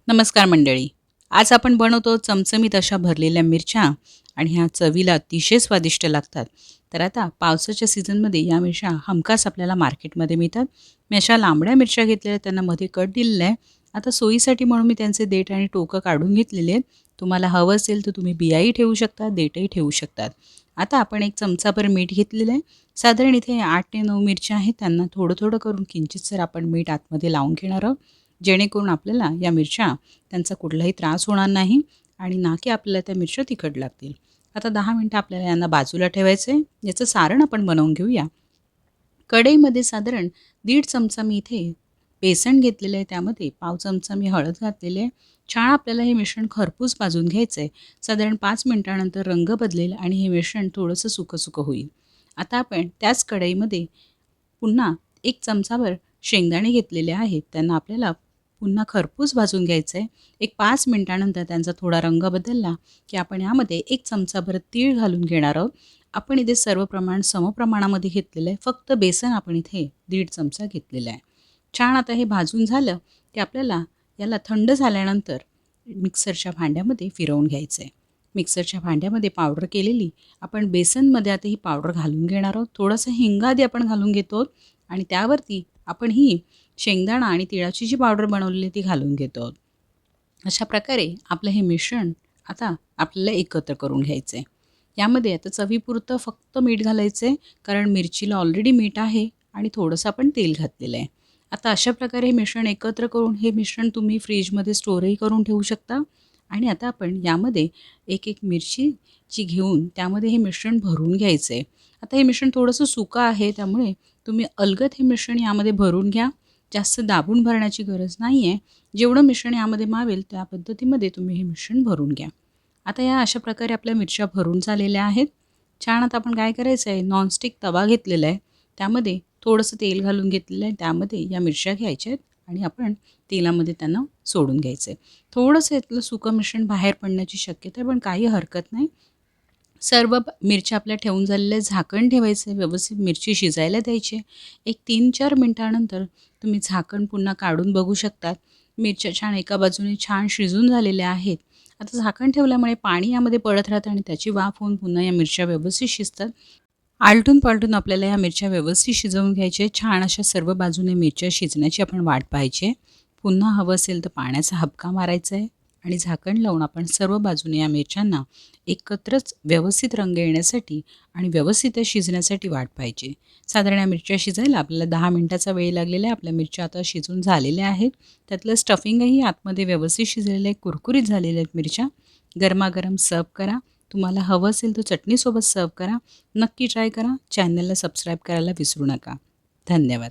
नमस्कार मंडळी. आज आपण बनवतो चमचमीत अशा भरलेल्या मिरच्या आणि ह्या चवीला अतिशय स्वादिष्ट लागतात. तर आता पावसाच्या सीझनमध्ये या मिरच्या हमखास आपल्याला मार्केटमध्ये मिळतात. मी अशा लांबड्या मिरच्या घेतलेल्या त्यांना मध्ये कट दिलेला आहे. आता सोयीसाठी म्हणून मी त्यांचे देठ आणि टोकं काढून घेतलेले आहेत. तुम्हाला हवं असेल तर तुम्ही बियाही ठेवू शकता, देठही ठेवू शकतात. आता आपण एक चमचाभर मीठ घेतलेलं आहे. साधारण इथे 8 ते 9 मिरच्या आहेत. त्यांना थोडं थोडं करून किंचितसर आपण मीठ आतमध्ये लावून घेणार आहोत. जेणेकरून आपल्याला या मिरच्या त्यांचा कुठलाही त्रास होणार नाही आणि ना की आपल्याला त्या मिरच्या तिखट लागतील. आता 10 मिनटं आपल्याला यांना बाजूला ठेवायचं आहे. याचं सारण आपण बनवून घेऊया. कढईमध्ये साधारण 1.5 चमचा मी इथे बेसन घेतलेलं आहे. त्यामध्ये पाव चमचा मी हळद घातलेली आहे. छान आपल्याला हे मिश्रण खरपूस भाजून घ्यायचं आहे. साधारण 5 मिनिटानंतर रंग बदलेल आणि हे मिश्रण थोडंसं सुकं होईल. आता आपण त्याच कढईमध्ये पुन्हा 1 चमचाभर शेंगदाणे घेतलेले आहेत. त्यांना आपल्याला पुन्हा खरपूस भाजून घ्यायचं आहे. एक 5 मिनिटानंतर त्यांचा थोडा रंग बदलला, की आपण यामध्ये 1 चमचाभर तीळ घालून घेणार आहोत. आपण इथे सर्व प्रमाण समप्रमाणामध्ये घेतलेलं आहे. फक्त बेसन आपण इथे 1.5 चमचा घेतलेला आहे. छान आता हे भाजून झालं, की आपल्याला याला थंड झाल्यानंतर मिक्सरच्या भांड्यामध्ये फिरवून घ्यायचं आहे. मिक्सरच्या भांड्यामध्ये पावडर केलेली आपण बेसनमध्ये आता ही पावडर घालून घेणार आहोत. थोडंसं हिंग आधी आपण घालून घेतो आणि त्यावरती आपण ही शेंगदाणा आणि तिळाची जी पावडर बनवलेली ती घालून घेतो आहोत. अशा प्रकारे आपलं हे मिश्रण आता आपल्याला एकत्र करून घ्यायचं आहे. यामध्ये आता चवीपुरतं फक्त मीठ घालायचं आहे, कारण मिरचीला ऑलरेडी मीठ आहे आणि थोडंसं आपण तेल घातलेलं आहे. आता अशा प्रकारे हे मिश्रण एकत्र करून हे मिश्रण तुम्ही फ्रीजमध्ये स्टोअरही करून ठेवू शकता. आणि आता आपण यामध्ये एक मिरचीची घेऊन त्यामध्ये हे मिश्रण भरून घ्यायचं आहे. आता हे मिश्रण थोडंसं सुकं आहे, त्यामुळे तुम्ही अलगद हे मिश्रण यामध्ये भरून घ्या. जास्त दाबून भरण्याची गरज नाही आहे. जेवढं मिश्रण यामध्ये मावेल त्या पद्धतीमध्ये तुम्ही हे मिश्रण भरून घ्या. आता या अशा प्रकारे आपल्या मिरच्या भरून झालेल्या आहेत. छान आता आपण काय करायचं आहे, नॉनस्टिक तवा घेतलेला आहे. त्यामध्ये थोडंसं तेल घालून घेतलेलं आहे. त्यामध्ये या मिरच्या घ्यायच्या आहेत आणि आपण तेलामध्ये त्यांना सोडून घ्यायचं आहे. थोडंसं यातलं सुकं मिश्रण बाहेर पडण्याची शक्यता आहे, पण काही हरकत नाही. सर्व मिरच्या आपल्या ठेवून झालेल्या झाकण ठेवायचं आहे. व्यवस्थित मिरची शिजायला द्यायची आहे. एक 3-4 मिनिटानंतर तुम्ही झाकण पुन्हा काढून बघू शकतात. मिरच्या छान एका बाजूने छान शिजून झालेल्या आहेत. आता झाकण ठेवल्यामुळे पाणी यामध्ये पडत राहतं आणि त्याची वाफ होऊन पुन्हा या मिरच्या व्यवस्थित शिजतात. आलटून-पालटून आपल्याला या मिरच्या व्यवस्थित शिजवून घ्यायच्या. छान अशा सर्व बाजूने मिरच्या शिजण्याची आपण वाट पाहायची आहे. पुन्हा हवं असेल तर पाण्याचा हबका मारायचा आहे आणि झाकण लावून आपण सर्व बाजूने या मिरच्यांना एकत्रच व्यवस्थित रंग येण्यासाठी आणि व्यवस्थित त्या शिजण्यासाठी वाट पाहिजे. साधारण या मिरच्या शिजायला आपल्याला 10 मिनिटाचा वेळ लागलेला आहे. आपल्या मिरच्या आता शिजून झालेल्या आहेत. त्यातलं स्टफिंगही आतमध्ये व्यवस्थित शिजलेलं आहे, कुरकुरीत झालेल्या आहेत मिरच्या. गरमागरम सर्व्ह करा. तुम्हाला हवं असेल तर चटणीसोबत सर्व्ह करा. नक्की ट्राय करा. चॅनलला सबस्क्राईब करायला विसरू नका. धन्यवाद.